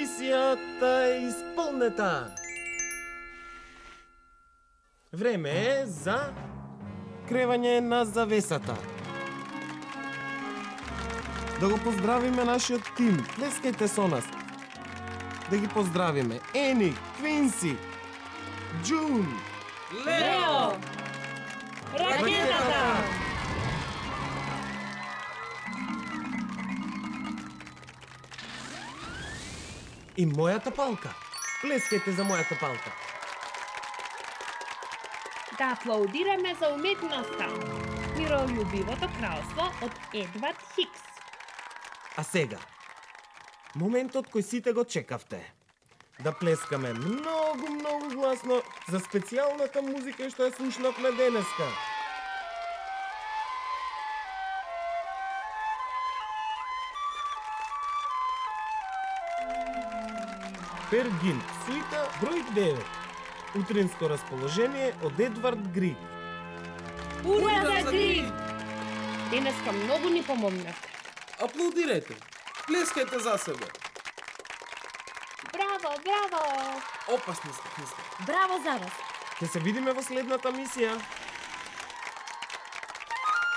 Мисијата е исполнета. Време е за кревање на завесата. Да го поздравиме нашиот тим. Плескајте со нас. Да ги поздравиме Ени, Квинси, Джун, Лео! Ракетата! и мојата палка. Плескајте за мојата палка. Да аплаудираме за уметноста. Миролюбивото кралство од Едвард Хикс. А сега, моментот кој сите го чекавте. Да плескаме многу, многу гласно за специјалната музика што ја слушнавме денеска. Пер Гинт, суита број 9. Утринско расположение од Едвард Григ. Ура за Григ! Денеска многу ни помогнавте. Аплодирајте. Плескајте за себе. Браво, браво! Опасни сте. Браво за вас! Ќе се видиме во следната мисија.